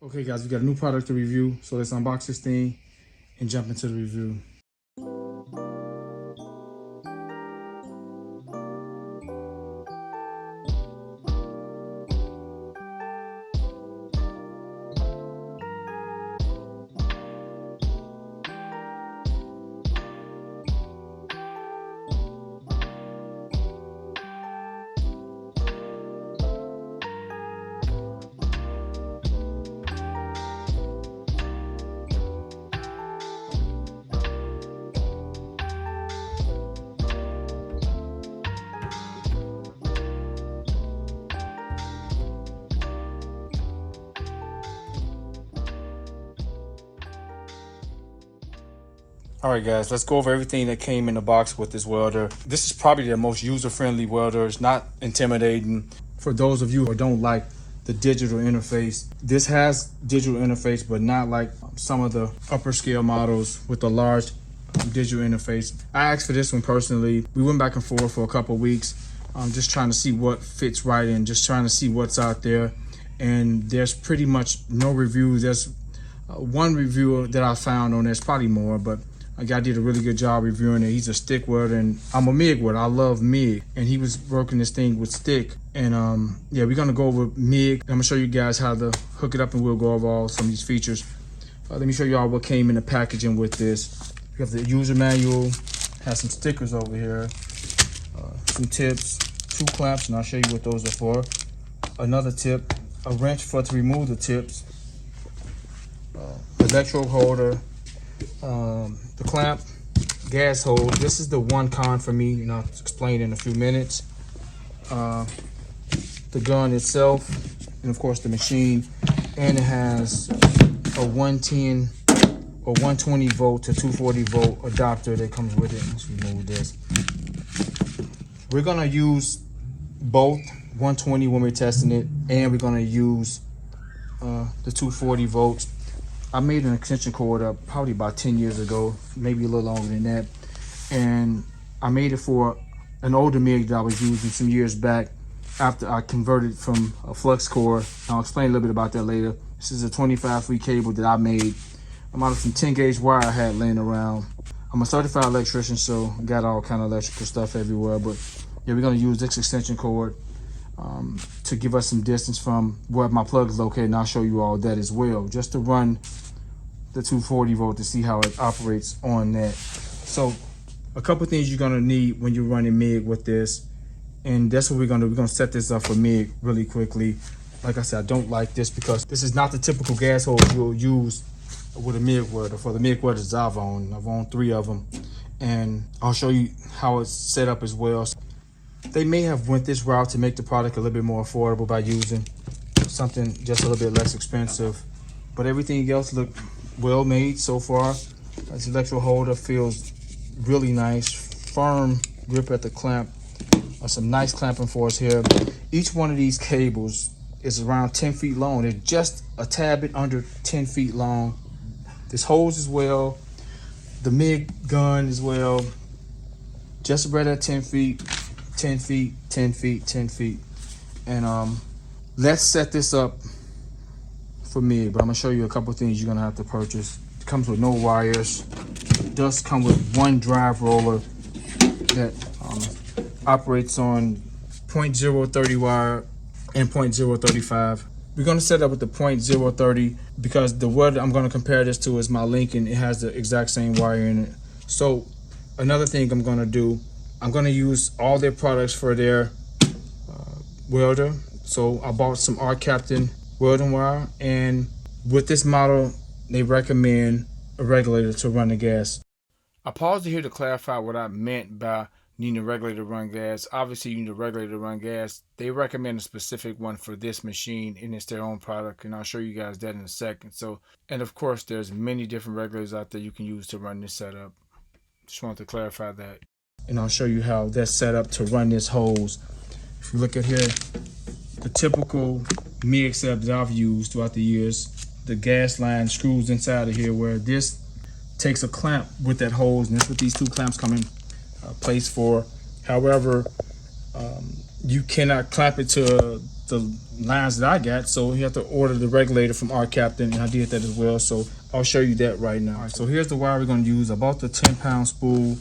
Okay guys, we got a new product to review, so let's unbox this thing and jump into the review. All right, guys, let's go over everything that came in the box with this welder. This is probably the most user-friendly welder. It's not intimidating. For those of you who don't like the digital interface, this has digital interface, but not like some of the upper scale models with the large digital interface. I asked for this one personally. We went back and forth for a couple of weeks. I'm just trying to see what fits right and just trying to see what's out there. And there's pretty much no reviews. There's one reviewer that I found on there's probably more, but a guy did a really good job reviewing it. He's a stick welder, and I'm a MIG welder. I love MIG, and he was working this thing with stick. And yeah, we're gonna go over MIG. I'm gonna show you guys how to hook it up, and we'll go over all some of these features. Let me show y'all what came in the packaging with this. We have the user manual, has some stickers over here, some tips, 2 clamps, and I'll show you what those are for. Another tip, a wrench to remove the tips, electrode holder, the clamp, gas hose. This is the one con for me, and I'll explain in a few minutes. The gun itself, and of course the machine, and it has a 110 or 120 volt to 240 volt adapter that comes with it. Let's remove this. We're gonna use both 120 when we're testing it, and we're gonna use the 240 volts. I made an extension cord up probably about 10 years ago, maybe a little longer than that. And I made it for an older MIG that I was using some years back after I converted from a flux core. I'll explain a little bit about that later. This is a 25 free cable that I made. I'm out of some 10 gauge wire I had laying around. I'm a certified electrician, so I got all kind of electrical stuff everywhere. But yeah, we're gonna use this extension cord to give us some distance from where my plug is located, and I'll show you all that as well, just to run the 240 volt to see how it operates on that. So a couple things you're gonna need when you're running MIG with this, and that's what we're gonna do. We're gonna set this up for MIG really quickly. Like I said, I don't like this because this is not the typical gas hose you'll use with a MIG welder. For the MIG welders I've owned 3 of them, and I'll show you how it's set up as well. They may have went this route to make the product a little bit more affordable by using something just a little bit less expensive, but everything else looked well made so far. This electrode holder feels really nice, firm grip at the clamp. Some nice clamping force here. Each one of these cables is around 10 feet long. They're just a tad bit under 10 feet long. This hose as well, the MIG gun as well, just right at 10 feet. 10 feet, 10 feet, 10 feet. And let's set this up for me, but I'm gonna show you a couple things you're gonna have to purchase. It comes with no wires. It does come with one drive roller that operates on 0.030 wire and 0.035. We're gonna set up with the 0.030 because the welder I'm gonna compare this to is my Lincoln. It has the exact same wire in it. So another thing I'm gonna do, I'm gonna use all their products for their welder. So I bought some Arccaptain welding wire, and with this model, they recommend a regulator to run the gas. I paused here to clarify what I meant by needing a regulator to run gas. Obviously, you need a regulator to run gas. They recommend a specific one for this machine, and it's their own product, and I'll show you guys that in a second. So, and of course, there's many different regulators out there you can use to run this setup. Just wanted to clarify that. And I'll show you how that's set up to run this hose. If you look at here, the typical MIG setup that I've used throughout the years, the gas line screws inside of here, where this takes a clamp with that hose, and that's what these 2 clamps come in place for. However, you cannot clamp it to the lines that I got. So you have to order the regulator from Arccaptain, and I did that as well. So I'll show you that right now. All right, so here's the wire we're going to use. I bought the 10-pound spool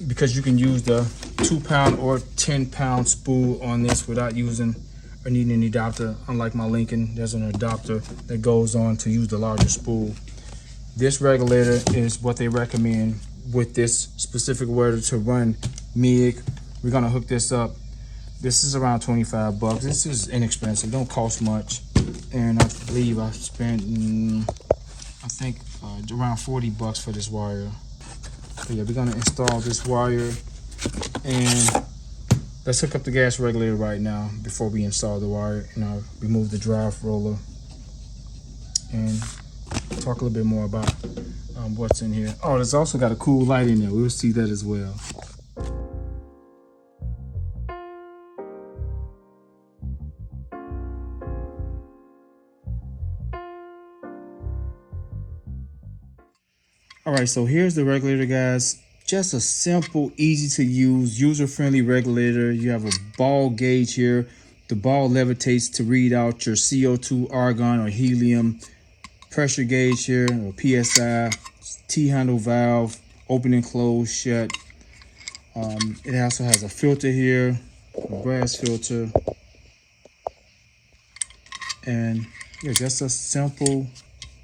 because you can use the 2-pound or 10-pound spool on this without using or needing an adapter. Unlike my Lincoln, there's an adapter that goes on to use the larger spool. This regulator is what they recommend with this specific welder to run MIG. We're gonna hook this up. This is around 25 bucks. This is inexpensive, don't cost much. And I believe I spent, I think around 40 bucks for this wire. But yeah, we're gonna install this wire, and let's hook up the gas regulator right now before we install the wire. And I'll remove the drive roller and talk a little bit more about what's in here. Oh, there's also got a cool light in there. We'll see that as well. All right, so here's the regulator, guys. Just a simple, easy to use, user-friendly regulator. You have a ball gauge here. The ball levitates to read out your CO2, argon, or helium. Pressure gauge here, or PSI. T-handle valve, open and close, shut. It also has a filter here, a brass filter. And yeah, just a simple,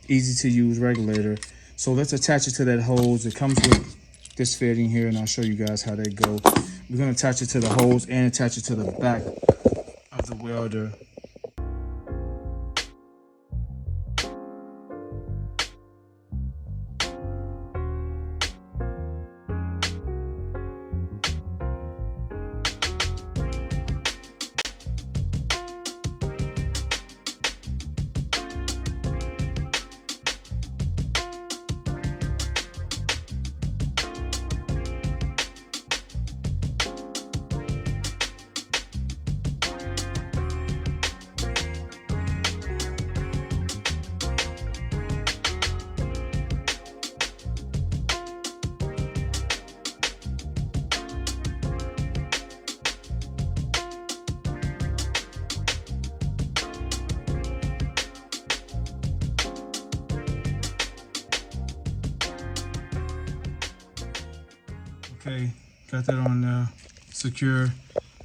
easy to use regulator. So let's attach it to that hose. It comes with this fitting here, and I'll show you guys how they go. We're gonna attach it to the hose and attach it to the back of the welder. Okay, got that on secure.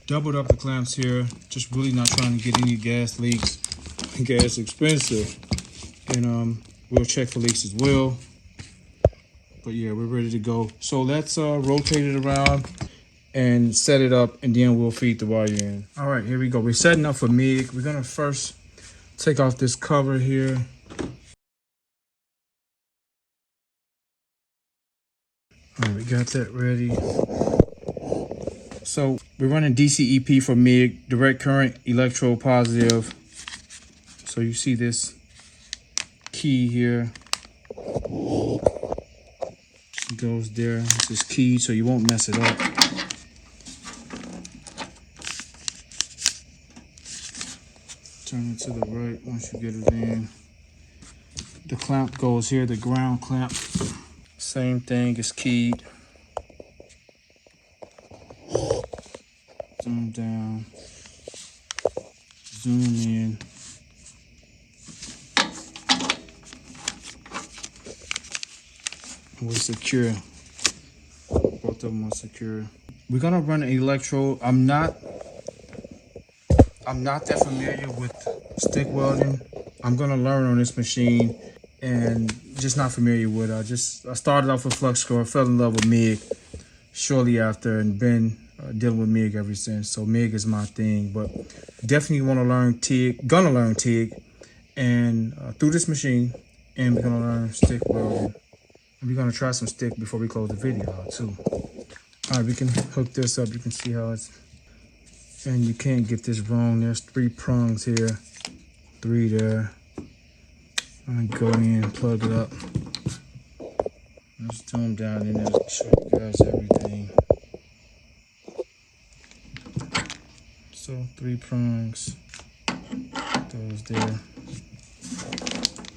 Doubled up the clamps here. Just really not trying to get any gas leaks. Gas expensive. And we'll check for leaks as well. But yeah, we're ready to go. So let's rotate it around and set it up, and then we'll feed the wire in. All right, here we go. We're setting up for MIG. We're gonna first take off this cover here. All right, we got that ready. So we're running DCEP for MIG, direct current, electrode positive. So you see this key here. It goes there. This is key, so you won't mess it up. Turn it to the right once you get it in. The clamp goes here, the ground clamp. Same thing, is keyed. Zoom down, zoom in. We're secure. Both of them are secure. We're gonna run an electrode. I'm not that familiar with stick welding. I'm gonna learn on this machine, and just not familiar with it. I started off with flux core, fell in love with MIG shortly after, and been dealing with MIG ever since. So MIG is my thing, but definitely want to learn TIG, gonna learn TIG, and through this machine, and we're gonna learn stick welding. And we're gonna try some stick before we close the video out too. All right, we can hook this up. You can see how it's, and you can't get this wrong. There's 3 prongs here, 3 there. I'm gonna go in and plug it up. Just zoom down in there to show you guys everything. So 3 prongs, those there.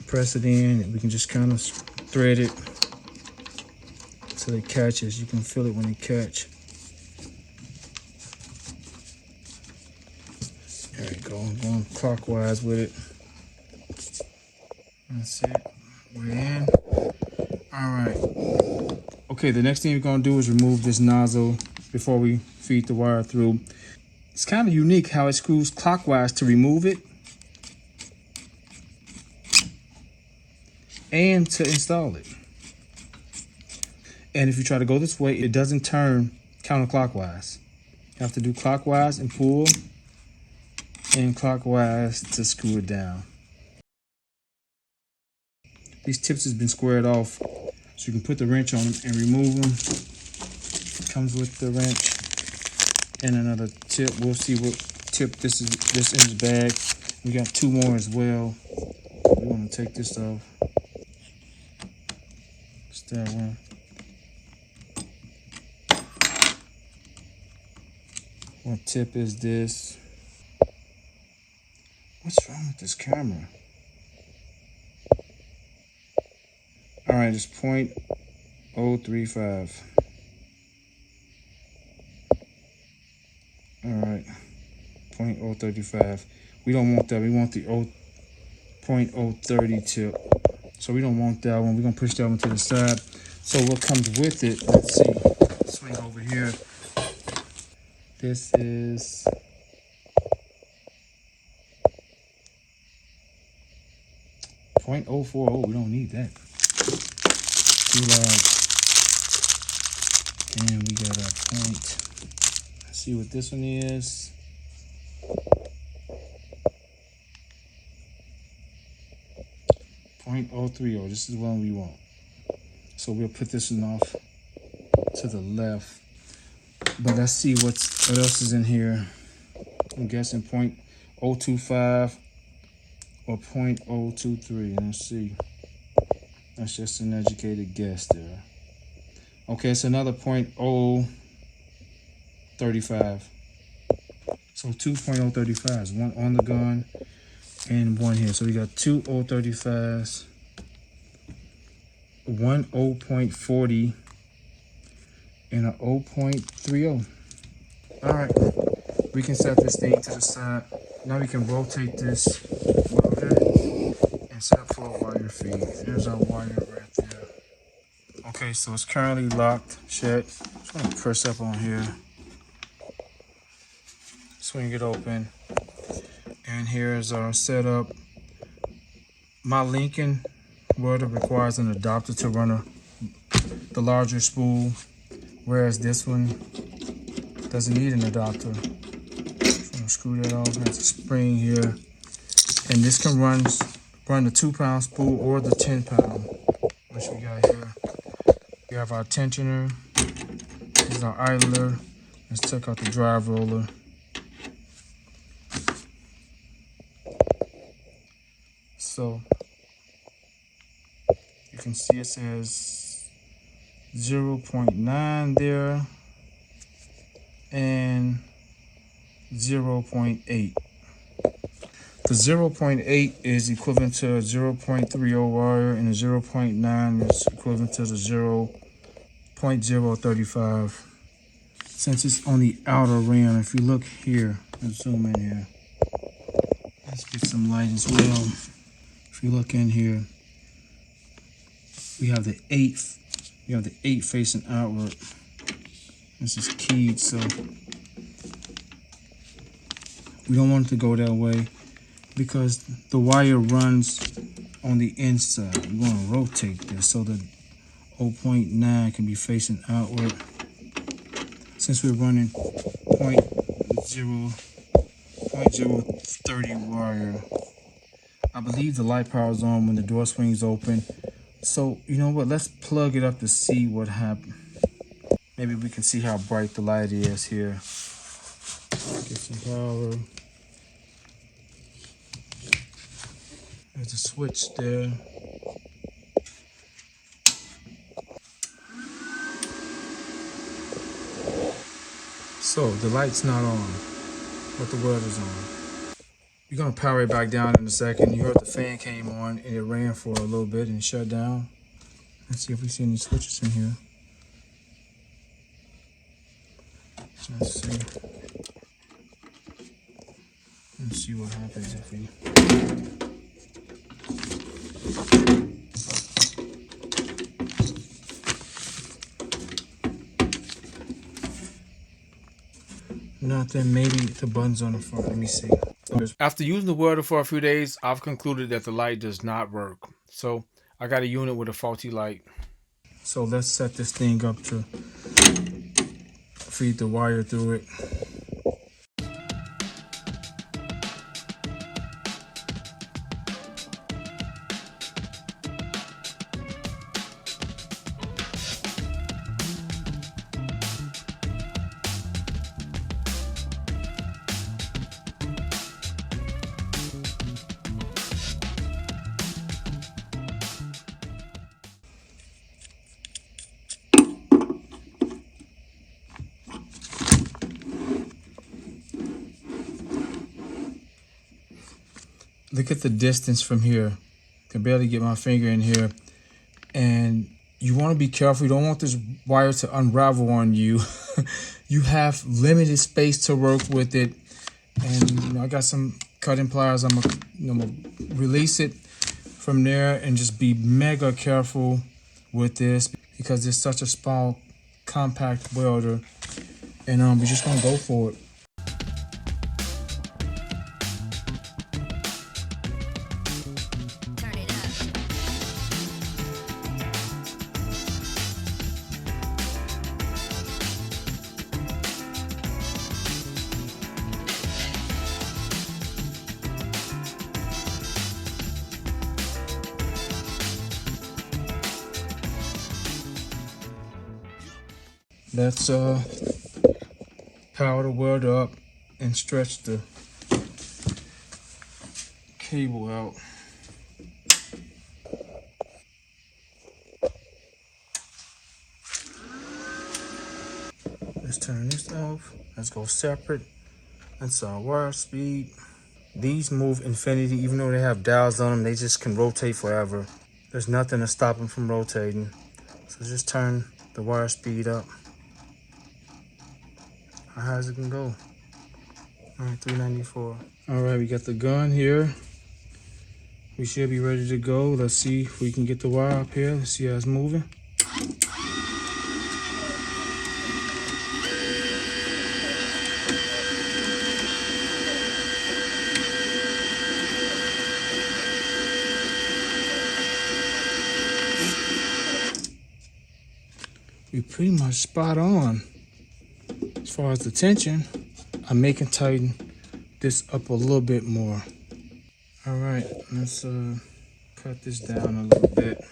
Press it in, and we can just kind of thread it until it catches. You can feel it when it catch. There you go. I'm going counterclockwise with it. That's it. We're in. All right. Okay, the next thing we're gonna do is remove this nozzle before we feed the wire through. It's kind of unique how it screws clockwise to remove it and to install it. And if you try to go this way, it doesn't turn counterclockwise. You have to do clockwise and pull, and clockwise to screw it down. These tips has been squared off, so you can put the wrench on them and remove them. It comes with the wrench and another tip. We'll see what tip this is. This in the bag. We got 2 more as well. We want to take this off. It's that one. What tip is this? What's wrong with this camera? All right, it's 0.035. All right, 0.035. We don't want that. We want the 0.030 tip. So we don't want that one. We're gonna push that one to the side. So what comes with it? Let's see. Swing over here. This is .040. We don't need that. Too large. And we got a point. Let's see what this one is. .030. This is one we want. So we'll put this one off to the left. But let's see what else is in here. I'm guessing .025 or .023. Let's see. That's just an educated guess there. Okay, it's another .035. So 2 .035s, one on the gun and one here. So we got 2 035s, one 0.40, and a 0.30. All right, we can set this thing to the side. Now we can rotate this welder and set up for a wire feed. There's our wire right there. Okay, so it's currently locked shut. Just gonna press up on here, swing it open, and here is our setup. My Lincoln welder requires an adapter to run the larger spool, whereas this one doesn't need an adapter. Just gonna screw that off. There's a spring here, and this can run the 2-pound spool or the 10-pound, which we got here. We have our tensioner. This is our idler. Let's check out the drive roller. So you can see it says 0.9 there and 0.8. The 0.8 is equivalent to a 0.30 wire, and the 0.9 is equivalent to the 0.035. Since it's on the outer rim, if you look here, let's zoom in here. Let's get some light as well. If you look in here, we have the 8th. You have the 8 facing outward. This is keyed, so we don't want it to go that way because the wire runs on the inside. We want to rotate this so that 0.9 can be facing outward. Since we're running 0.030 wire, I believe the light power is on when the door swings open. So, you know what? Let's plug it up to see what happens. Maybe we can see how bright the light is here. Get some power. There's a switch there. So, the light's not on, but the welder's on. You're gonna power it back down in a second. You heard the fan came on and it ran for a little bit and shut down. Let's see if we see any switches in here. Let's see. Let's see what happens if we. Nothing, maybe the button's on the front. Let me see. After using the welder for a few days, I've concluded that the light does not work. So I got a unit with a faulty light. So let's set this thing up to feed the wire through it. Look at the distance from here. I can barely get my finger in here. And you want to be careful. You don't want this wire to unravel on you. You have limited space to work with it. And I got some cutting pliers. I'm gonna release it from there and just be mega careful with this because it's such a small, compact welder. And we're just gonna go for it. Let's power the welder up and stretch the cable out. Let's turn this off. Let's go separate. That's our wire speed. These move infinity, even though they have dials on them, they just can rotate forever. There's nothing to stop them from rotating. So just turn the wire speed up. How high as it can go. All right, 394. All right, we got the gun here. We should be ready to go. Let's see if we can get the wire up here. Let's see how it's moving. We pretty much spot on. As far as the tension, I may can tighten this up a little bit more. All right, let's cut this down a little bit.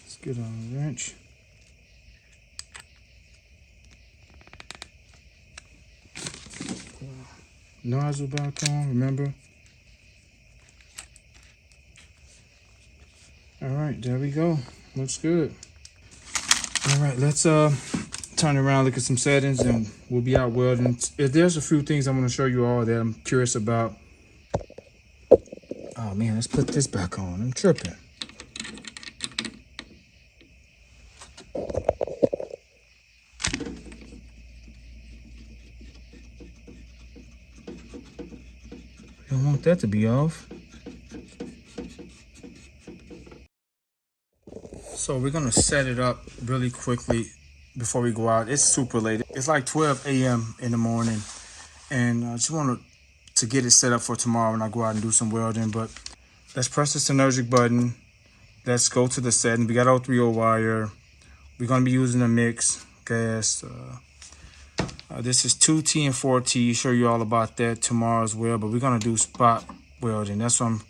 Let's get on a wrench. Nozzle back on, remember? All right, there we go. Looks good. All right, let's turn around, look at some settings, and we'll be out welding. There's a few things I'm gonna show you all that I'm curious about. Oh man, let's put this back on. I'm tripping. Don't want that to be off. So we're gonna set it up really quickly before we go out. It's super late. It's like 12 a.m. in the morning. And I just wanted to get it set up for tomorrow when I go out and do some welding. But let's press the synergic button. Let's go to the setting. We got our 3/0 wire. We're gonna be using a mix gas. This is 2T and 4T. Show you all about that tomorrow as well. But we're gonna do spot welding. That's what I'm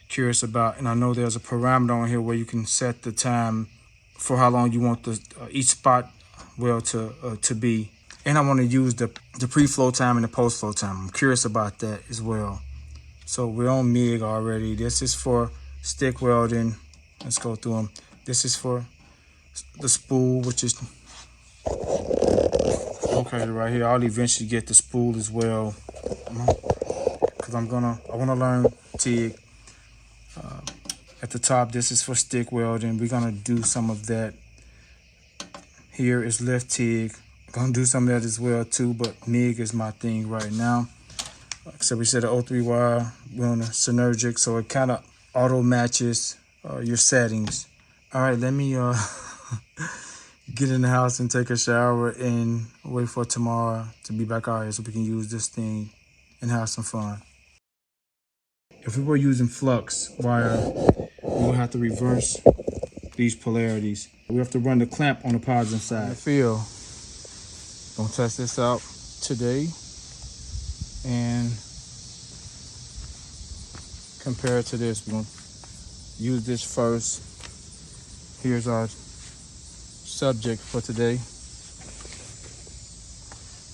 curious about. And I know there's a parameter on here where you can set the time for how long you want the each spot weld to be. And I want to use the pre-flow time and the post-flow time. I'm curious about that as well. So we're on MIG already. This is for stick welding. Let's go through them. This is for the spool, which is located right here. I'll eventually get the spool as well. because I want to learn TIG. At the top, this is for stick welding. We're gonna do some of that. Here is lift TIG. Gonna do some of that as well too, but MIG is my thing right now. So we said the O3 wire, we're on a synergic, so it kind of auto matches your settings. All right, let me get in the house and take a shower and wait for tomorrow to be back out here so we can use this thing and have some fun. If we were using flux wire, we would have to reverse these polarities. We have to run the clamp on the positive side. Gonna test this out today and compare it to this. We're gonna use this first. Here's our subject for today.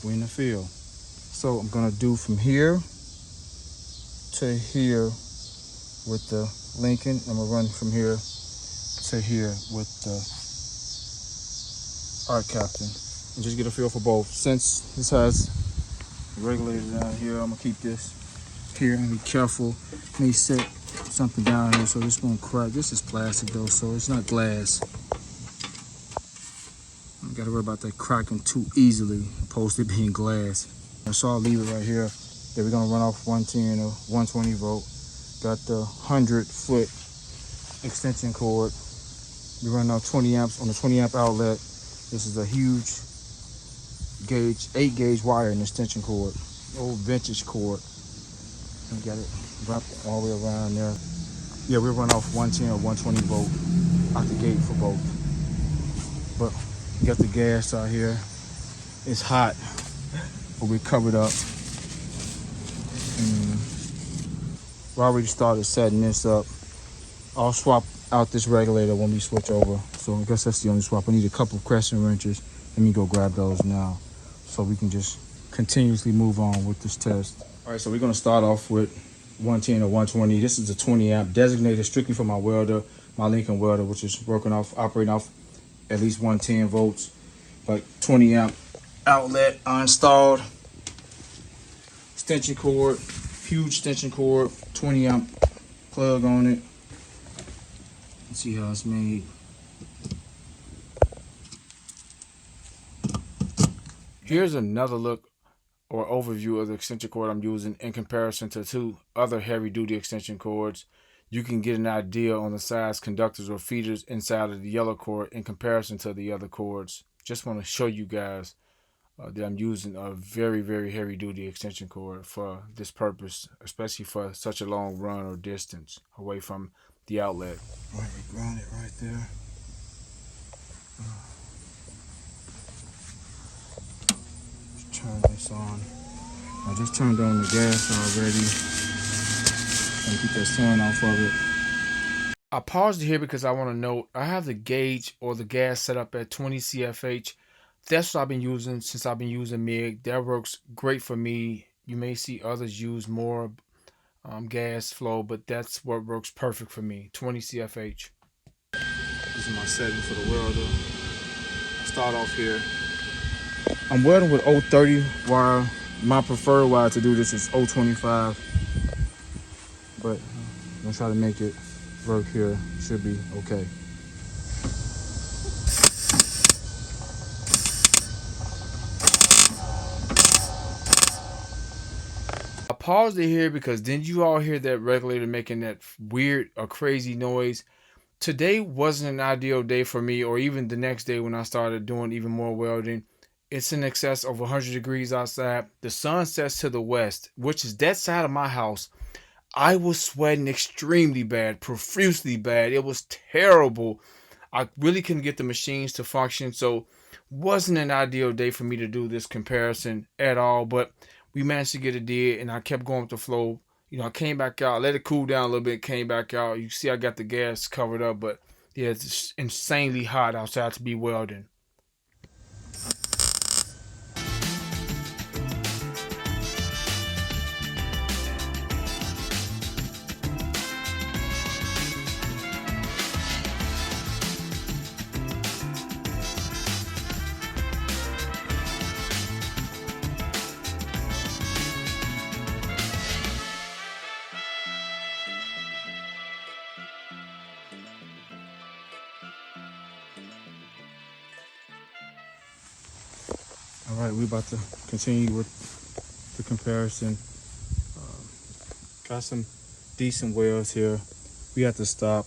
We're in the field. So I'm gonna do from here to here with the Lincoln. I'm gonna run from here to here with the Arccaptain and just get a feel for both. Since this has a regulator down here, I'm gonna keep this here and be careful. May set something down here so this won't crack. This is plastic though, so it's not glass. I gotta worry about that cracking too easily, opposed to being glass. So I'll leave it right here. Then we're gonna run off 110 or 120 volt. Got the 100-foot extension cord. We're running off 20 amps on the 20 amp outlet. This is a huge gauge, 8 gauge wire and extension cord. Old vintage cord. And got it wrapped all the way around there. Yeah, we'll run off 110 or 120 volt out the gate for both. But we got the gas out here. It's hot, but we're covered up. We already started setting this up. I'll swap out this regulator when we switch over. So I guess that's the only swap. I need a couple of crescent wrenches. Let me go grab those now so we can just continuously move on with this test. All right, so we're gonna start off with 110 or 120. This is a 20 amp designated strictly for my welder, my Lincoln welder, which is operating off at least 110 volts. But 20 amp outlet I installed. Extension cord, huge extension cord, 20 amp plug on it. Let's see how it's made. Here's another look or overview of the extension cord I'm using in comparison to 2 other heavy duty extension cords. You can get an idea on the size conductors or feeders inside of the yellow cord in comparison to the other cords. Just want to show you guys that I'm using a very, very heavy duty extension cord for this purpose, especially for such a long run or distance away from the outlet. All right, we ground it right there. Let's turn this on. I just turned on the gas already. And keep that sun off of it. I paused here because I want to note I have the gauge or the gas set up at 20 CFH. That's what I've been using since I've been using MIG. That works great for me. You may see others use more gas flow, but that's what works perfect for me, 20 CFH. This is my setting for the welder. Start off here. I'm welding with 030 wire. My preferred wire to do this is 025, but I'm gonna try to make it work here. Should be okay. I paused it here because didn't you all hear that regulator making that weird or crazy noise? Today wasn't an ideal day for me, or even the next day when I started doing even more welding. It's in excess of 100 degrees outside. The sun sets to the west, which is that side of my house. I was sweating extremely bad, profusely bad. It was terrible. I really couldn't get the machines to function, so wasn't an ideal day for me to do this comparison at all, but we managed to get it did, and I kept going with the flow. You know, I came back out, let it cool down a little bit, came back out. You see I got the gas covered up, but yeah, it's insanely hot outside to be welding. All right, we're about to continue with the comparison. Got some decent welds here. We had to stop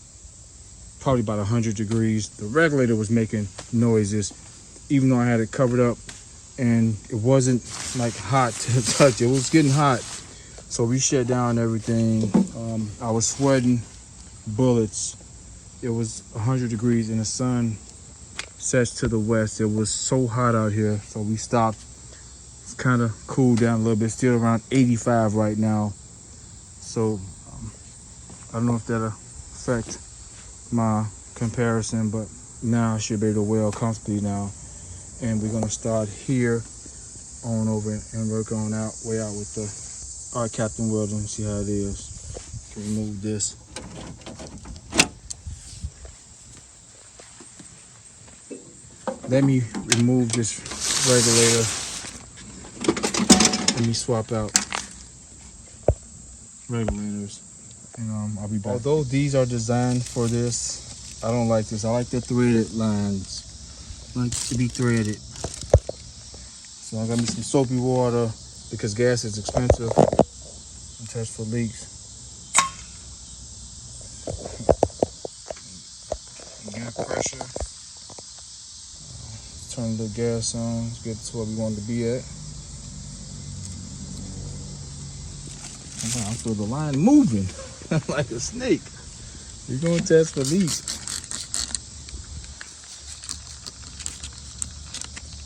probably about 100 degrees. The regulator was making noises, even though I had it covered up, and it wasn't like hot to touch. It was getting hot, so we shut down everything. I was sweating bullets. It was 100 degrees and the sun sets to the west. It was so hot out here, so we stopped. It's kind of cooled down a little bit, still around 85 right now. So I don't know if that'll affect my comparison, but now I should be able to weld comfortably now. And we're gonna start here on over and work on way out with the Arccaptain welder and see how it is. Remove this. Let me remove this regulator. Let me swap out regulators, and I'll be back. Although these are designed for this, I don't like this. I like the threaded lines. I like to be threaded. So I got me some soapy water because gas is expensive. And test for leaks. Gas pressure. Turn the gas on. Let's get to where we want to be at. I feel the line moving like a snake. We're going to test for leaks.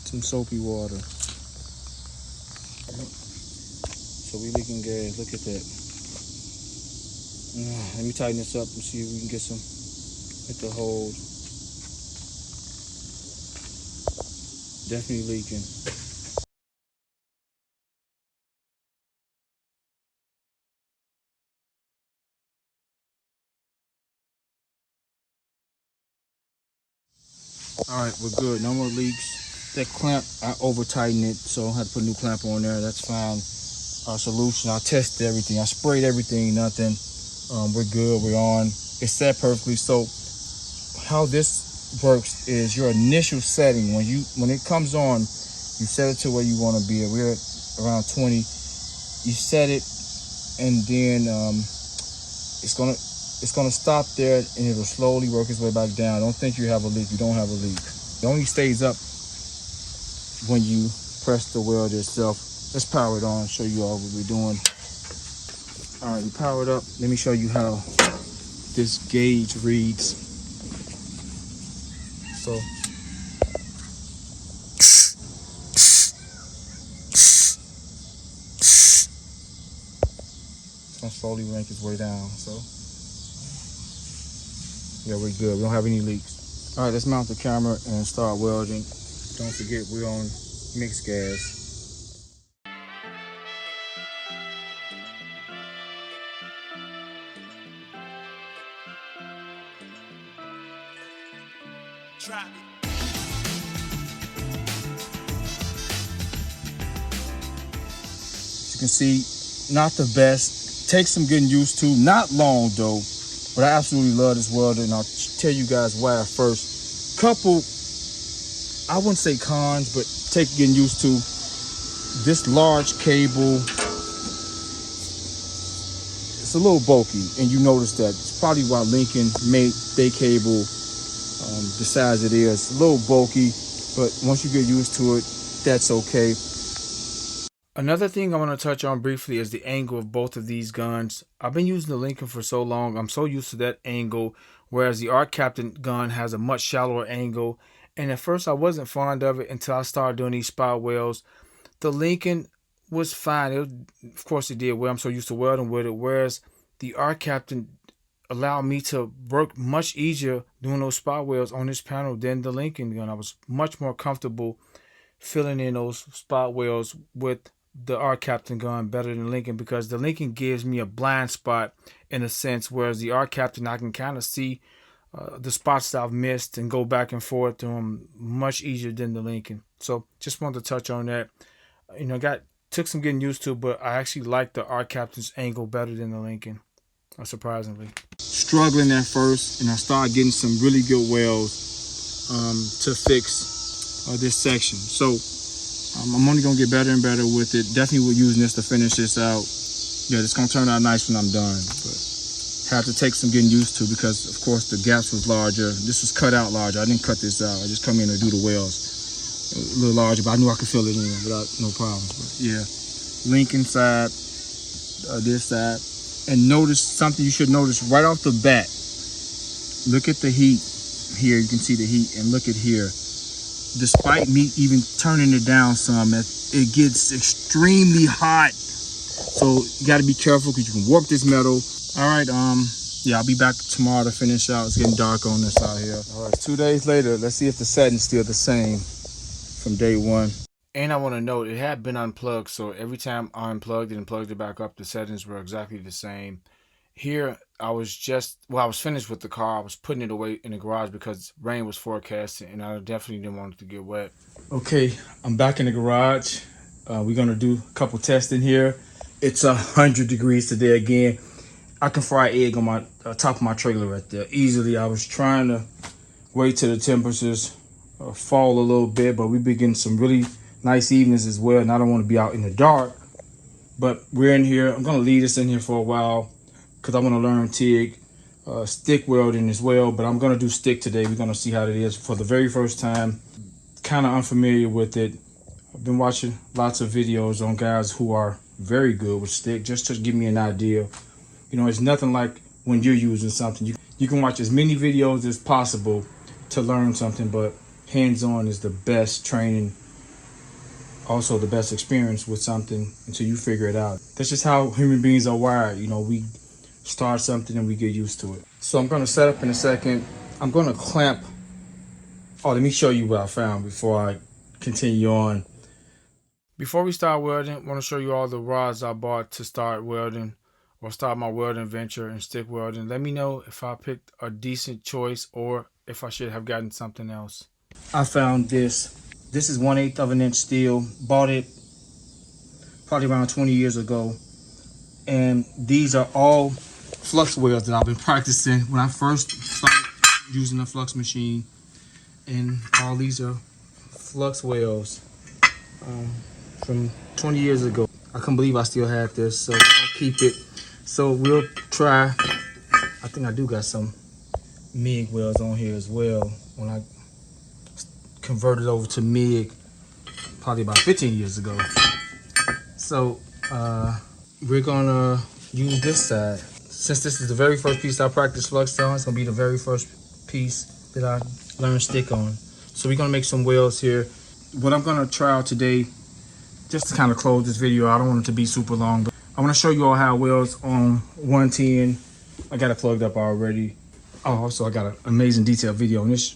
Some soapy water. So we leaking gas. Look at that. Let me tighten this up and see if we can get some at the hold. Definitely leaking. All right, we're good. No more leaks. That clamp, I over tightened it, so I had to put a new clamp on there. That's fine. Our solution, I tested everything. I sprayed everything, nothing. We're good, we're on. It's set perfectly. So how this works is your initial setting. When it comes on, you set it to where you want to be. We're at around 20. You set it, and then it's gonna stop there, and it'll slowly work its way back down. Don't think you have a leak. You don't have a leak. It only stays up when you press the welder itself. Let's power it on, show you all what we're doing. All right, we power it up. Let me show you how this gauge reads. So it's gonna slowly rank its way down. So yeah, we're good. We don't have any leaks. All right, let's mount the camera and start welding. Don't forget, we're on mixed gas. As you can see, not the best. Takes some getting used to. Not long though, but I absolutely love this welder, and I'll tell you guys why first. Couple, I wouldn't say cons, but take getting used to. This large cable, it's a little bulky, and you notice that. It's probably why Lincoln made their cable the size it is. It's a little bulky, but once you get used to it, that's okay. Another thing I want to touch on briefly is the angle of both of these guns. I've been using the Lincoln for so long, I'm so used to that angle, whereas the Arccaptain gun has a much shallower angle. And at first I wasn't fond of it until I started doing these spot welds. The Lincoln was fine. Of course it did well. I'm so used to welding with it, whereas the Arccaptain allowed me to work much easier doing those spot welds on this panel than the Lincoln gun. I was much more comfortable filling in those spot welds with the Arccaptain gun better than Lincoln, because the Lincoln gives me a blind spot in a sense, whereas the Arccaptain, I can kind of see the spots that I've missed and go back and forth to them much easier than the Lincoln. So just wanted to touch on that. You know, took some getting used to, but I actually like the Arccaptain's angle better than the Lincoln, surprisingly. Struggling at first, and I started getting some really good welds to fix this section. So I'm only gonna get better and better with it. Definitely will using this to finish this out. Yeah, it's gonna turn out nice when I'm done, but have to take some getting used to because of course the gaps was larger. This was cut out larger. I didn't cut this out. I just come in and do the welds. A little larger, but I knew I could fill it in without no problems. But yeah, link inside, this side. And notice something you should notice right off the bat. Look at the heat here. You can see the heat, and look at here. Despite me even turning it down some, it gets extremely hot. So you got to be careful because you can warp this metal. All right, yeah, I'll be back tomorrow to finish out. It's getting dark on this out here. All right, 2 days later, let's see if the setting's still the same from day one. And I want to note, it had been unplugged, so every time I unplugged it and plugged it back up, the settings were exactly the same. Here, I was finished with the car. I was putting it away in the garage because rain was forecasted, and I definitely didn't want it to get wet. Okay, I'm back in the garage. We're gonna do a couple tests in here. It's 100 degrees today again. I can fry egg on my top of my trailer right there easily. I was trying to wait till the temperatures fall a little bit, but we've been getting some really nice evenings as well, and I don't want to be out in the dark. But we're in here. I'm gonna leave this in here for a while because I want to learn TIG, stick welding as well. But I'm gonna do stick today. We're gonna see how it is for the very first time. Kind of unfamiliar with it. I've been watching lots of videos on guys who are very good with stick, just to give me an idea. You know, it's nothing like when you're using something. You can watch as many videos as possible to learn something, but hands-on is the best training, also the best experience with something until you figure it out. That's just how human beings are wired. You know, we start something and we get used to it. So I'm going to set up in a second. I'm going to clamp. Oh, let me show you what I found before I continue on. Before we start welding, I want to show you all the rods I bought to start welding or start my welding venture in stick welding. Let me know if I picked a decent choice or if I should have gotten something else. I found this. This is 1/8 of an inch steel. Bought it probably around 20 years ago. And these are all flux welds that I've been practicing when I first started using the flux machine. And all these are flux welds from 20 years ago. I couldn't believe I still had this, so I'll keep it. So we'll try. I think I do got some MIG welds on here as well. When I converted over to MIG probably about 15 years ago. So we're gonna use this side. Since this is the very first piece I practice flux on, it's gonna be the very first piece that I learned stick on. So we're gonna make some welds here. What I'm gonna try out today, just to kind of close this video, I don't want it to be super long, but I want to show you all how it welds on 110. I got it plugged up already. Oh, also I got an amazing detailed video on this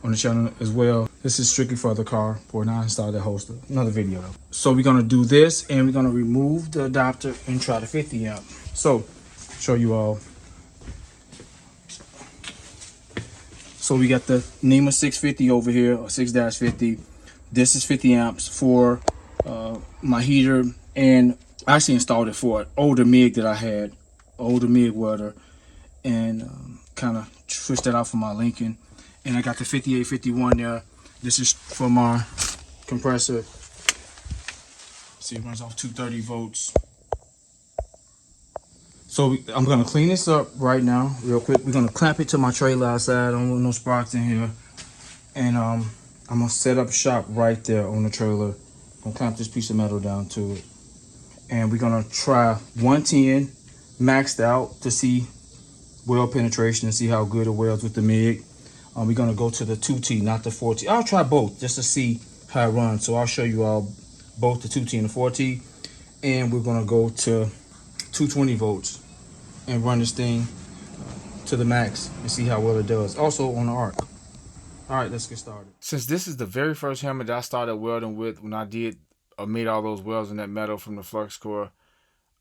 on the channel as well. This is strictly for the car for now. I installed that holster. Another video though. So we're gonna do this, and we're gonna remove the adapter and try the 50 amp. So show you all. So we got the NEMA 650 over here, or 6-50. This is 50 amps for my heater, and I actually installed it for an older MIG that I had, older MIG welder, and kind of switched that out for my Lincoln. And I got the 5851 there. This is for my compressor. See, it runs off 230 volts. So I'm gonna clean this up right now, real quick. We're gonna clamp it to my trailer outside. I don't want no sparks in here. And I'm gonna set up shop right there on the trailer. I'm gonna clamp this piece of metal down to it. And we're gonna try 110 maxed out to see weld penetration and see how good it welds with the MIG. We're gonna go to the 2T, not the 4T. I'll try both just to see how it runs. So I'll show you all both the 2T and the 4T. And we're gonna go to 220 volts and run this thing to the max and see how well it does. Also on the arc. All right, let's get started. Since this is the very first helmet that I started welding with when I made all those welds in that metal from the flux core,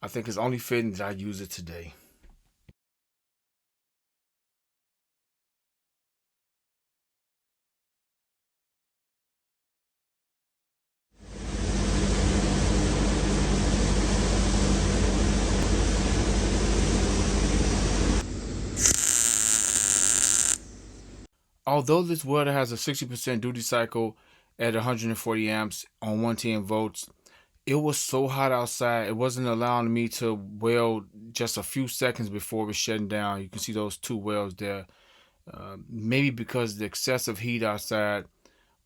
I think it's only fitting that I use it today. Although this welder has a 60% duty cycle at 140 amps on 110 volts. It was so hot outside, it wasn't allowing me to weld just a few seconds before it was shutting down. You can see those two welds there. Maybe because of the excessive heat outside,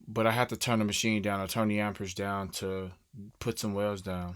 but I had to turn the machine down, or turn the amperage down to put some welds down.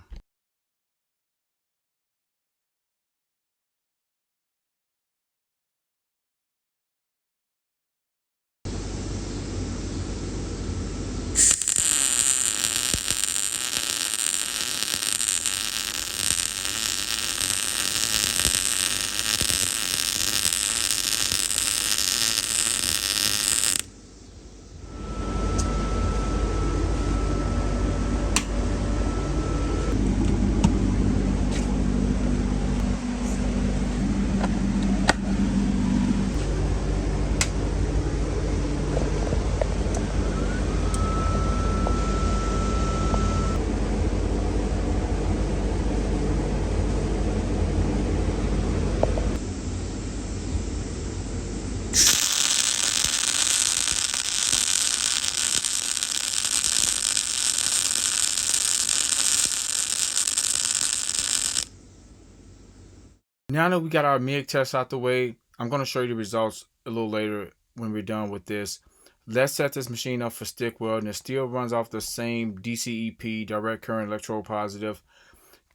Now that we got our MIG test out the way, I'm going to show you the results a little later when we're done with this. Let's set this machine up for stick welding. It still runs off the same DCEP, direct current electrode positive.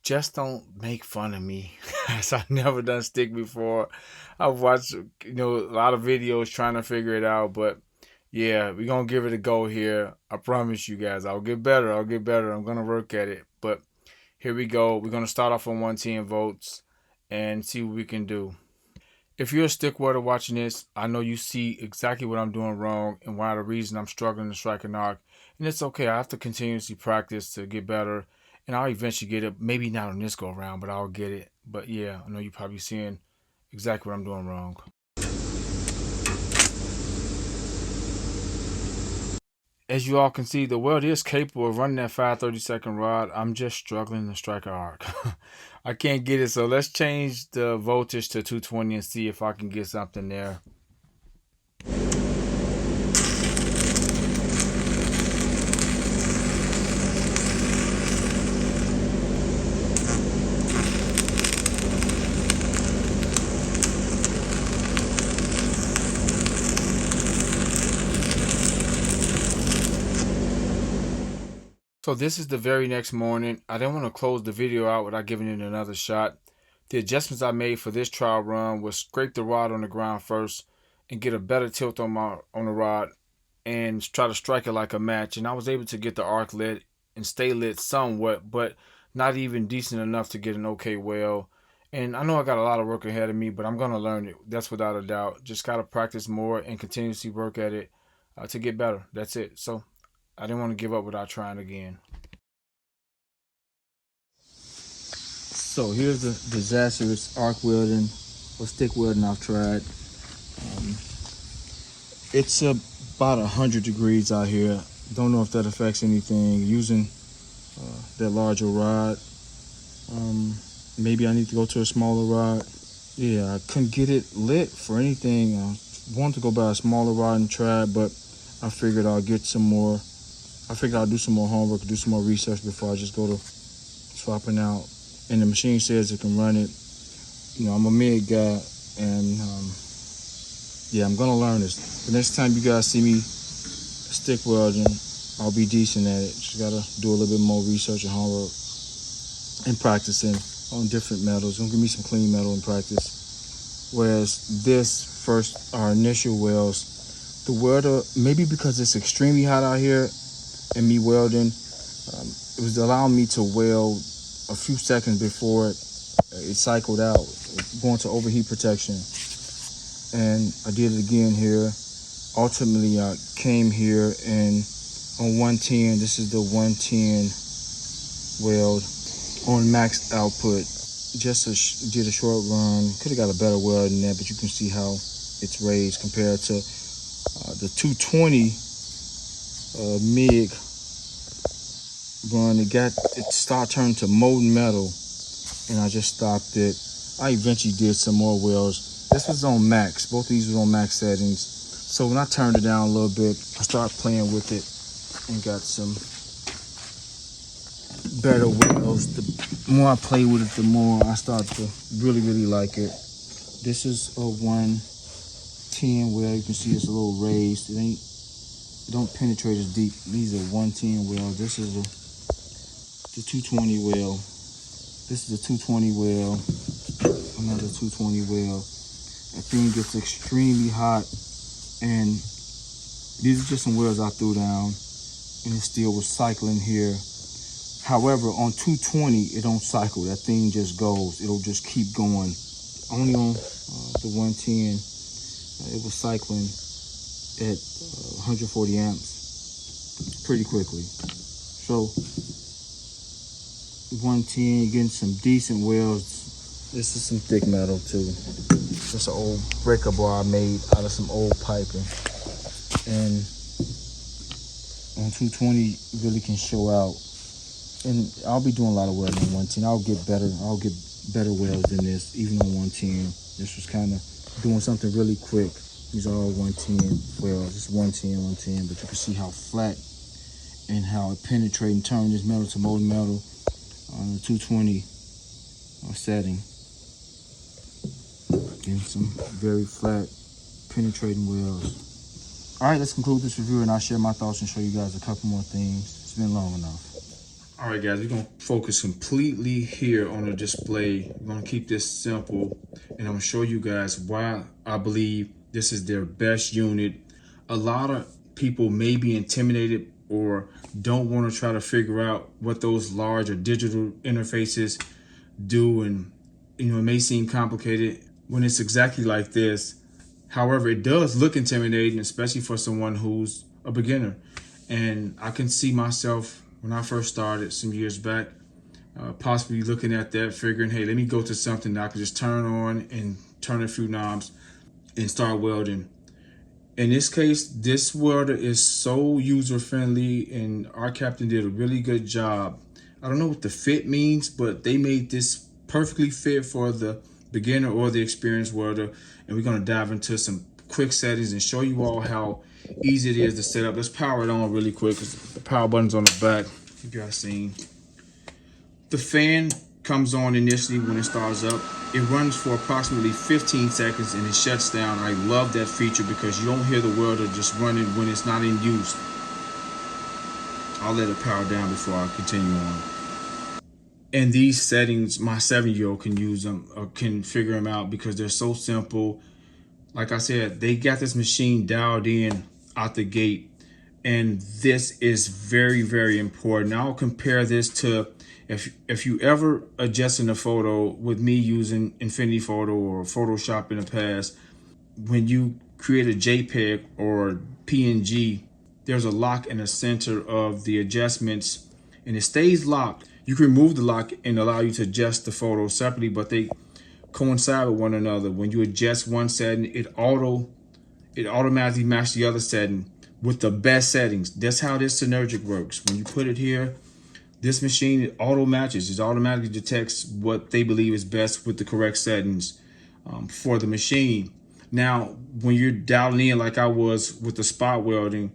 Just don't make fun of me, as I've never done stick before. I've watched a lot of videos trying to figure it out, but yeah, we're going to give it a go here. I promise you guys, I'll get better. I'm going to work at it. But here we go. We're going to start off on 110 volts and see what we can do. If you're a stick welder watching this, I know you see exactly what I'm doing wrong and why the reason I'm struggling to strike an arc. And it's okay. I have to continuously practice to get better. And I'll eventually get it. Maybe not on this go around, but I'll get it. But yeah, I know you're probably seeing exactly what I'm doing wrong. As you all can see, the weld is capable of running that 5/32 rod. I'm just struggling to strike an arc. I can't get it, so let's change the voltage to 220 and see if I can get something there. So this is the very next morning. I didn't want to close the video out without giving it another shot. The adjustments I made for this trial run was scrape the rod on the ground first and get a better tilt on the rod and try to strike it like a match. And I was able to get the arc lit and stay lit somewhat, but not even decent enough to get an okay weld. And I know I got a lot of work ahead of me, but I'm going to learn it. That's without a doubt. Just got to practice more and continuously work at it to get better. That's it. So I didn't want to give up without trying again. So here's the disastrous arc welding or stick welding I've tried. It's about 100 degrees out here. Don't know if that affects anything. Using that larger rod. Maybe I need to go to a smaller rod. Yeah, I couldn't get it lit for anything. I wanted to go buy a smaller rod and try it, but I figured I'll get some more. I figured I'll do some more homework, do some more research before I just go to swapping out. And the machine says it can run it. I'm a MIG guy, and yeah, I'm gonna learn this. The next time you guys see me stick welding, I'll be decent at it. Just gotta do a little bit more research and homework and practicing on different metals. Gonna give me some clean metal and practice. Whereas our initial welds, the welder, maybe because it's extremely hot out here and me welding, it was allowing me to weld a few seconds before it cycled out, going to overheat protection. And I did it again here. Ultimately, I came here and on 110, this is the 110 weld on max output. Just did a short run. Could have got a better weld than that, but you can see how it's raised compared to the 220 MIG run. It started turning to molten metal, and I just stopped it. I eventually did some more welds. This was on max. Both of these were on max settings. So when I turned it down a little bit, I started playing with it. and got some better welds. The more I play with it, the more I start to really like it. This is a 110 weld. You can see it's a little raised. It don't penetrate as deep. These are 110 weld. This is the 220 weld. This is a 220 weld. Another 220 weld. That thing gets extremely hot, and these are just some welds I threw down, and it still was cycling here. However, on 220, it don't cycle. That thing just goes. It'll just keep going. Only on the 110, it was cycling at 140 amps pretty quickly. So 110, getting some decent welds. This is some thick metal too. Just an old breaker bar I made out of some old piping. And on 220, really can show out. And I'll be doing a lot of welding on 110. I'll get better welds than this, even on 110. This was kind of doing something really quick. These are all 110 welds. It's 110, 110, but you can see how flat and how it penetrates and turns this metal to molten metal on the 220 setting. Getting some very flat, penetrating welds. All right, let's conclude this review, and I'll share my thoughts and show you guys a couple more things. It's been long enough. All right, guys, we're gonna focus completely here on the display. We're gonna keep this simple, and I'm gonna show you guys why I believe this is their best unit. A lot of people may be intimidated or don't want to try to figure out what those large or digital interfaces do, and it may seem complicated when it's exactly like this. However, it does look intimidating, especially for someone who's a beginner. And I can see myself when I first started some years back, possibly looking at that, figuring, hey, let me go to something that I can just turn on and turn a few knobs and start welding. In this case, this welder is so user-friendly, and Arccaptain did a really good job. I don't know what the fit means, but they made this perfectly fit for the beginner or the experienced welder. And we're gonna dive into some quick settings and show you all how easy it is to set up. Let's power it on really quick because the power button's on the back. You guys seen. The fan comes on initially when it starts up. It runs for approximately 15 seconds and it shuts down. I love that feature because you don't hear the welder just running when it's not in use. I'll let it power down before I continue on. And these settings, my 7-year-old can use them or can figure them out because they're so simple. Like I said, they got this machine dialed in out the gate, and this is very important. I'll compare this to if you ever adjusting a photo with me using Infinity Photo or Photoshop in the past. When you create a JPEG or PNG, there's a lock in the center of the adjustments, and it stays locked. You can remove the lock and allow you to adjust the photo separately, but they coincide with one another. When you adjust one setting, it automatically matches the other setting with the best settings. That's how this synergic works. When you put it here, this machine, it auto matches. It automatically detects what they believe is best with the correct settings for the machine. Now, when you're dialing in like I was with the spot welding,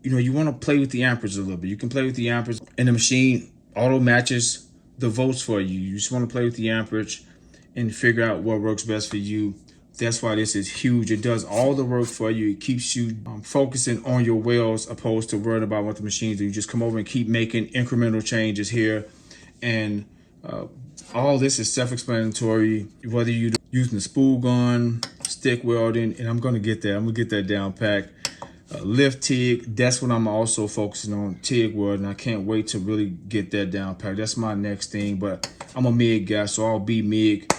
you want to play with the amperage a little bit. You can play with the amperage, and the machine auto matches the volts for you. You just want to play with the amperage and figure out what works best for you. That's why this is huge. It does all the work for you. It keeps you focusing on your welds opposed to worrying about what the machines do. You just come over and keep making incremental changes here. And all this is self-explanatory, whether you're using the spool gun, stick welding, and I'm gonna get that down pat. Lift TIG, that's what I'm also focusing on, TIG welding. I can't wait to really get that down pat. That's my next thing, but I'm a MIG guy, so I'll be MIG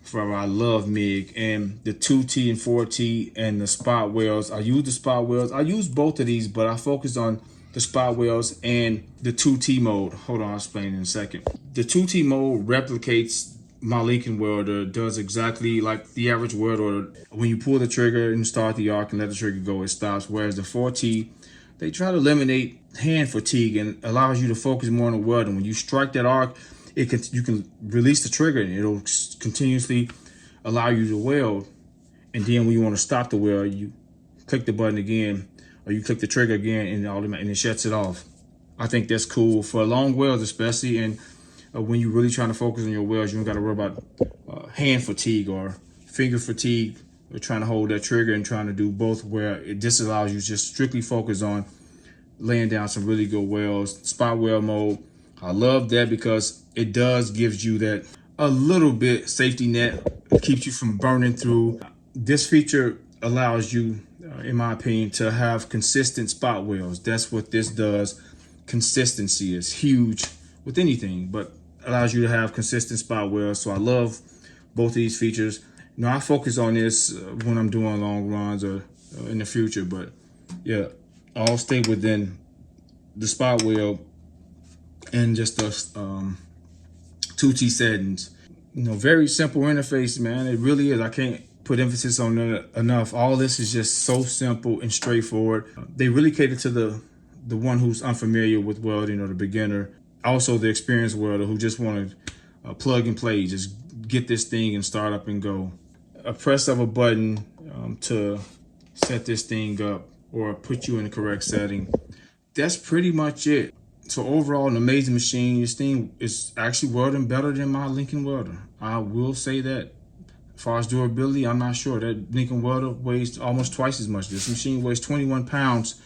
forever. I love MIG. And the 2T and 4T and the spot welds, I use the spot welds. I use both of these, but I focus on the spot welds and the 2T mode. Hold on, I'll explain in a second. The 2T mode replicates my Lincoln welder, does exactly like the average welder. When you pull the trigger and start the arc and let the trigger go, it stops. Whereas the 4T, they try to eliminate hand fatigue and allows you to focus more on the welding. When you strike that arc, you can release the trigger and it'll continuously allow you to weld. And then when you want to stop the weld, you click the button again. or you click the trigger again and it shuts it off. I think that's cool for long welds, especially, and when you're really trying to focus on your welds, you don't got to worry about hand fatigue or finger fatigue, or trying to hold that trigger and trying to do both, where this allows you to just strictly focus on laying down some really good welds. Spot weld mode, I love that because it gives you that a little bit safety net. It keeps you from burning through. This feature allows you, in my opinion, to have consistent spot welds. That's what this does. Consistency is huge with anything, but allows you to have consistent spot welds. So I love both of these features. You know, I focus on this when I'm doing long runs or in the future, but yeah, I'll stay within the spot weld and just the 2T settings. You know, very simple interface, man. It really is. I can't put emphasis on it enough. All this is just so simple and straightforward. They really cater to the one who's unfamiliar with welding, or the beginner. Also the experienced welder who just want to plug and play, just get this thing and start up and go. A press of a button to set this thing up or put you in the correct setting. That's pretty much it. So overall, an amazing machine. This thing is actually welding better than my Lincoln welder. I will say that. As far as durability, I'm not sure. That Lincoln welder weighs almost twice as much. This machine weighs 21 pounds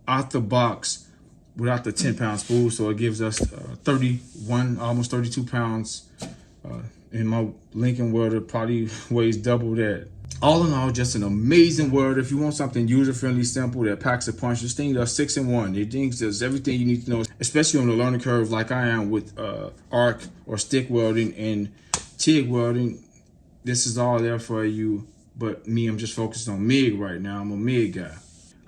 out the box without the 10-pound spool. So it gives us 31, almost 32 pounds. And my Lincoln welder probably weighs double that. All in all, just an amazing welder. If you want something user-friendly, simple, that packs a punch, this thing does 6-in-1. It does everything you need to know, especially on the learning curve like I am with arc or stick welding and TIG welding. This is all there for you. But me, I'm just focused on MIG right now. I'm a MIG guy.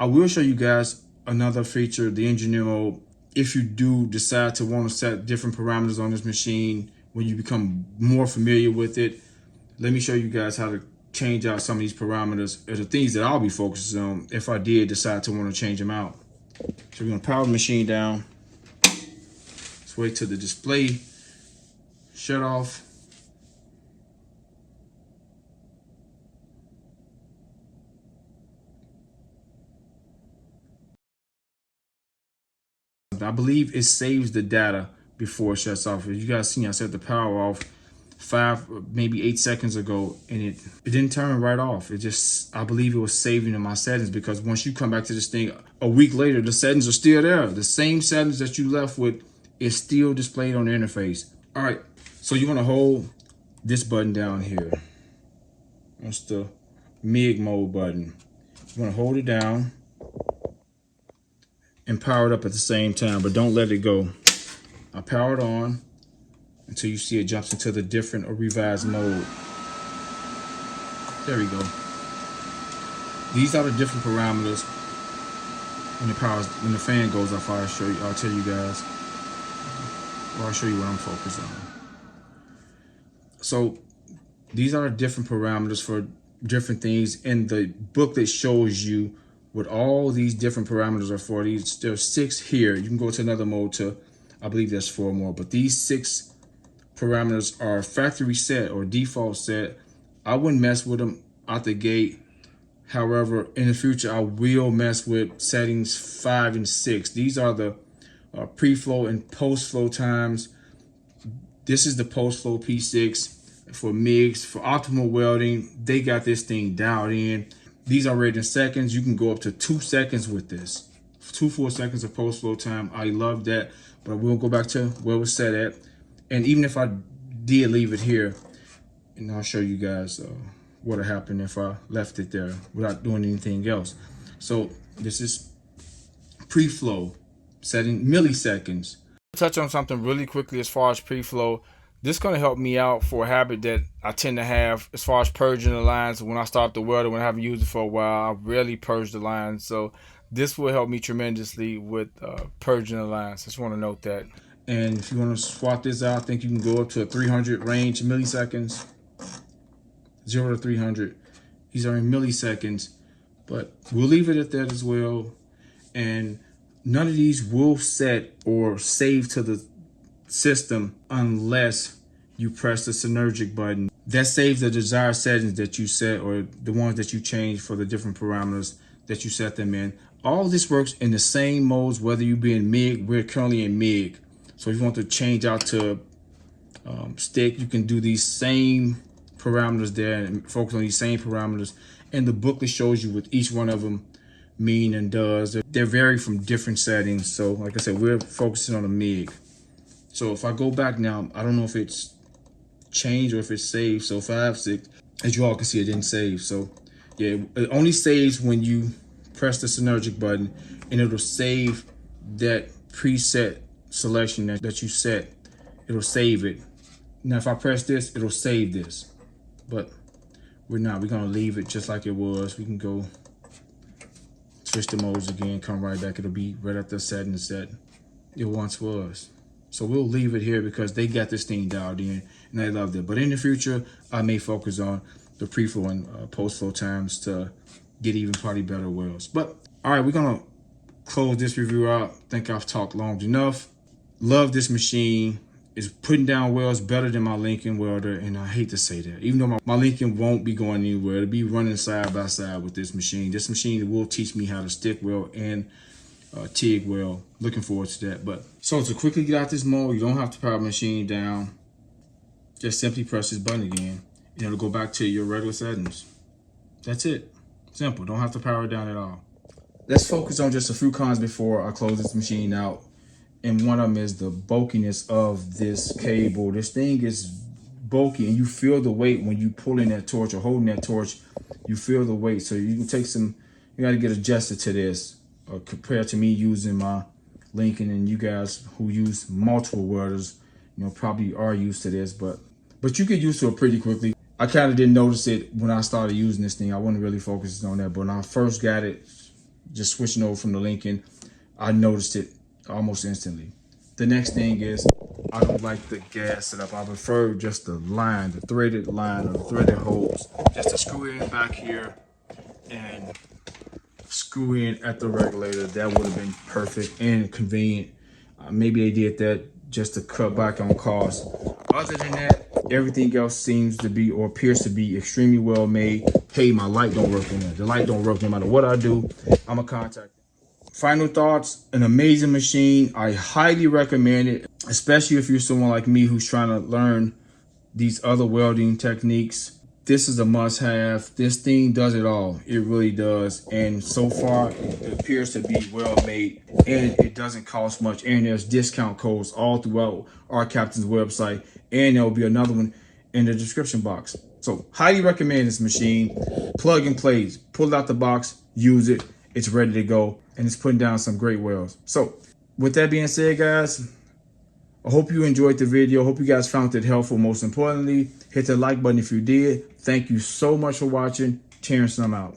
I will show you guys another feature, the engineer mode. If you do decide to want to set different parameters on this machine, when you become more familiar with it, let me show you guys how to change out some of these parameters, or the things that I'll be focusing on if I did decide to want to change them out. So we're gonna power the machine down. Let's wait till the display shut off. I believe it saves the data before it shuts off. As you guys see, I set the power off 5, maybe 8 seconds ago, and it didn't turn right off. It just, I believe it was saving in my settings, because once you come back to this thing a week later, the settings are still there. The same settings that you left with is still displayed on the interface. All right, so you want to hold this button down here. That's the MIG mode button. You want to hold it down and power it up at the same time, but don't let it go. I power it on until you see it jumps into the different or revised mode. There we go. These are the different parameters. When the fan goes off, I'll tell you guys, or I'll show you what I'm focused on. So these are the different parameters for different things, and the booklet shows you what all these different parameters are for. There's 6 here. You can go to another mode to, I believe there's 4 more, but these 6 parameters are factory set or default set. I wouldn't mess with them out the gate. However, in the future, I will mess with settings 5 and 6. These are the pre-flow and post-flow times. This is the post-flow P6 for MIGs. For optimal welding, they got this thing dialed in. These are rated in seconds. You can go up to 2 seconds with this. 2 full seconds of post-flow time. I love that, but we'll go back to where it was set at. And even if I did leave it here, and I'll show you guys what would happen if I left it there without doing anything else. So this is pre-flow, setting milliseconds. Touch on something really quickly as far as pre-flow. This is going to help me out for a habit that I tend to have as far as purging the lines. When I start the welder, when I haven't used it for a while, I rarely purge the lines. So this will help me tremendously with purging the lines. Just want to note that. And if you want to swap this out, I think you can go up to a 300 range milliseconds. 0 to 300. These are in milliseconds, but we'll leave it at that as well. And none of these will set or save to the system unless you press the synergic button. That saves the desired settings that you set, or the ones that you change for the different parameters that you set them in. All this works in the same modes, whether you be in MIG. We're currently in MIG. So if you want to change out to stick, you can do these same parameters there and focus on these same parameters. And the booklet shows you what each one of them mean and does. They're vary from different settings. So like I said, we're focusing on a MIG. So if I go back now, I don't know if it's changed or if it's saved. So 5.6, as you all can see, it didn't save. So yeah, it only saves when you press the synergic button, and it'll save that preset selection that you set. It'll save it. Now if I press this, it'll save this, but we're gonna leave it just like it was. We can go switch the modes again, come right back. It'll be right at the settings that it once was. So we'll leave it here because they got this thing dialed in and I loved it. But in the future, I may focus on the pre-flow and post-flow times to get even probably better welds. But all right, we're gonna close this review out. Think I've talked long enough. Love this machine. It's putting down welds better than my Lincoln welder, and I hate to say that. Even though my Lincoln won't be going anywhere, it'll be running side by side with this machine. This machine will teach me how to stick weld and TIG weld. Looking forward to that. But so to quickly get out this mode, you don't have to power the machine down. Just simply press this button again, and it'll go back to your regular settings. That's it. Simple. Don't have to power it down at all. Let's focus on just a few cons before I close this machine out. And one of them is the bulkiness of this cable. This thing is bulky, and you feel the weight when you pulling that torch or holding that torch. You feel the weight, so you can take some. You got to get adjusted to this, compared to me using my Lincoln, and you guys who use multiple welders, you know, probably are used to this, but you get used to it pretty quickly. I kind of didn't notice it when I started using this thing. I wasn't really focused on that, but when I first got it, just switching over from the Lincoln, I noticed it almost instantly. The next thing is I don't like the gas setup. I prefer just the line, the threaded line or the threaded holes, just to screw in back here and screw in at the regulator. That would have been perfect and convenient. Maybe they did that just to cut back on cost. Other than that, everything else seems to be or appears to be extremely well made. Hey, my light don't work on that. The light don't work no matter what I do. I'm a contact. Final thoughts, an amazing machine. I highly recommend it, especially if you're someone like me who's trying to learn these other welding techniques. This is a must-have. This thing does it all. It really does. And so far, it appears to be well made, and it doesn't cost much. And there's discount codes all throughout Arccaptain's website, and there will be another one in the description box. So highly recommend this machine. Plug and play. Pull it out the box, use it. It's ready to go, and it's putting down some great welds. So with that being said, guys, I hope you enjoyed the video. Hope you guys found it helpful. Most importantly, hit the like button if you did. Thank you so much for watching. Terence, I'm out.